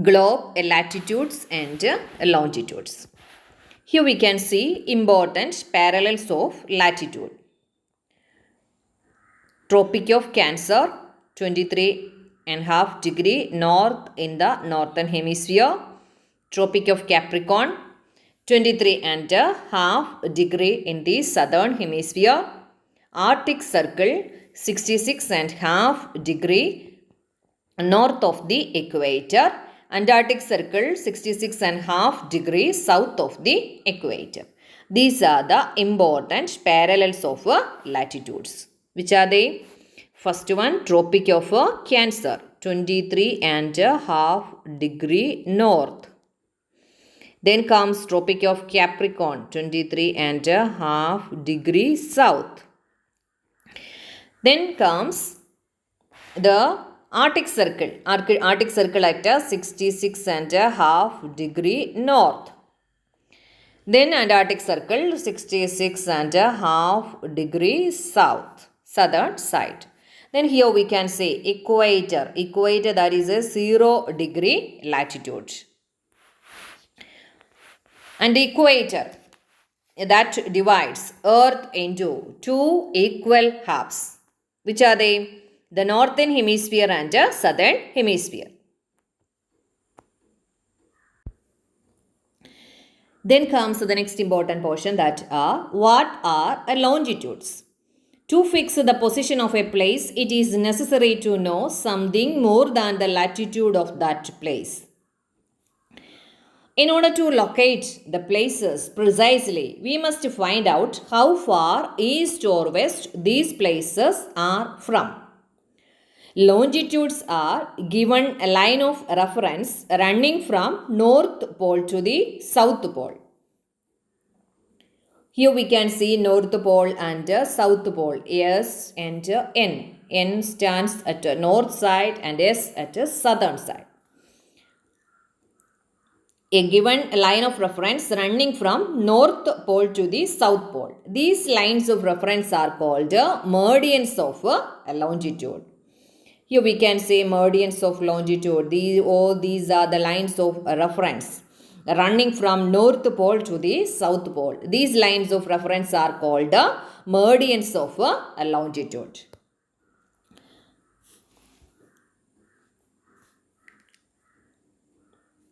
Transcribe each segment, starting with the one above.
globe latitudes and longitudes. Here we can see important parallels of latitude. Tropic of Cancer, 23.5 degree north in the northern hemisphere. Tropic of Capricorn, 23.5 degree in the southern hemisphere. Arctic Circle, 66.5 degree north of the equator. Antarctic Circle, 66.5 south of the equator. These are the important parallels of latitudes. Which are they? First one, Tropic of Cancer, 23.5 north. Then comes Tropic of Capricorn, 23.5 south. Then comes the Arctic Circle. Arctic Circle at 66.5 north. Then Antarctic Circle, 66.5 south, southern side. Then here we can say equator. Equator, that is a 0 degree latitude. And the equator that divides Earth into two equal halves. Which are they? The northern hemisphere and the southern hemisphere. Then comes the next important portion, that are what are longitudes? To fix the position of a place, it is necessary to know something more than the latitude of that place. In order to locate the places precisely, we must find out how far east or west these places are from. Longitudes are given a line of reference running from North Pole to the South Pole. Here we can see North Pole and South Pole, S and N. N stands at the north side and S at the southern side. A given line of reference running from North Pole to the South Pole. These lines of reference are called meridians of longitude. Here we can say meridians of longitude. These are the lines of reference running from North Pole to the South Pole. These lines of reference are called meridians of longitude.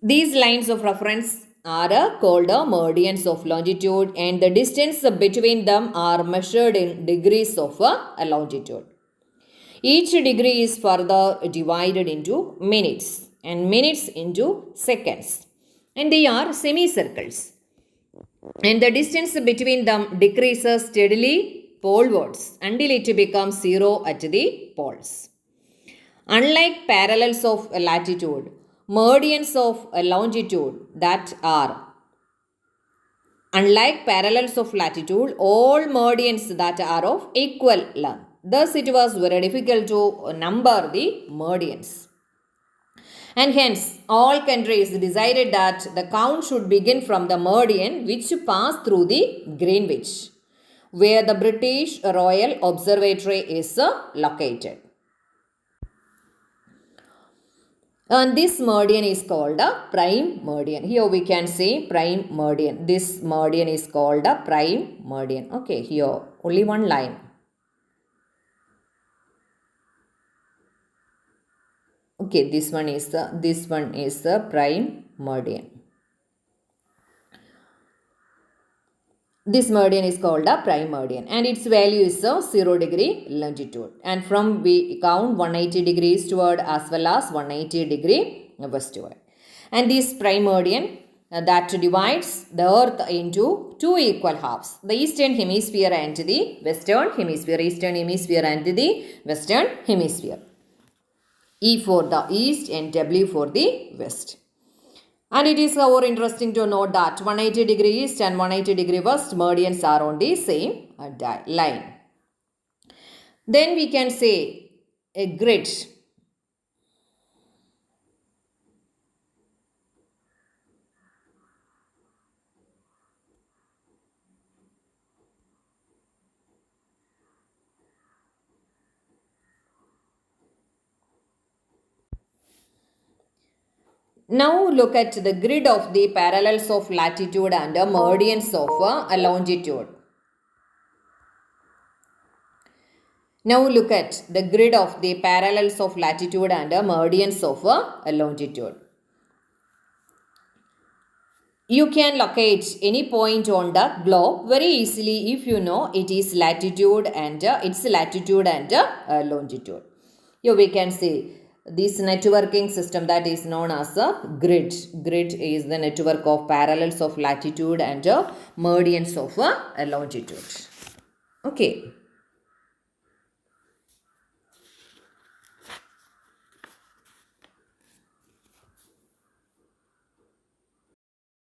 These lines of reference are called meridians of longitude, and the distance between them are measured in degrees of longitude. Each degree is further divided into minutes and minutes into seconds, and they are semicircles. And the distance between them decreases steadily polewards until it becomes zero at the poles. Unlike parallels of latitude, meridians of longitude that are unlike parallels of latitude, all meridians that are of equal length. Thus, it was very difficult to number the meridians. And hence, all countries decided that the count should begin from the meridian which passed through the Greenwich, where the British Royal Observatory is located. And this meridian is called a prime meridian. Here we can say prime meridian. This meridian is called a prime meridian. Okay, here only one line. Okay, this one is the prime meridian. This meridian is called a prime meridian, and its value is 0 degree longitude. And from we count 180 degrees eastward as well as 180 degree westward. And this prime meridian that divides the earth into two equal halves, the eastern hemisphere and the western hemisphere. Eastern hemisphere and the western hemisphere. E for the east and W for the west. And it is more interesting to note that 180 degree east and 180 degree west meridians are on the same line. Then we can say a grid. Now look at the grid of the parallels of latitude and meridians of longitude. Now look at the grid of the parallels of latitude and meridians of longitude. You can locate any point on the globe very easily if you know it is latitude and its latitude and longitude. Here we can see this networking system that is known as a grid. Grid is the network of parallels of latitude and meridians of longitude. Okay.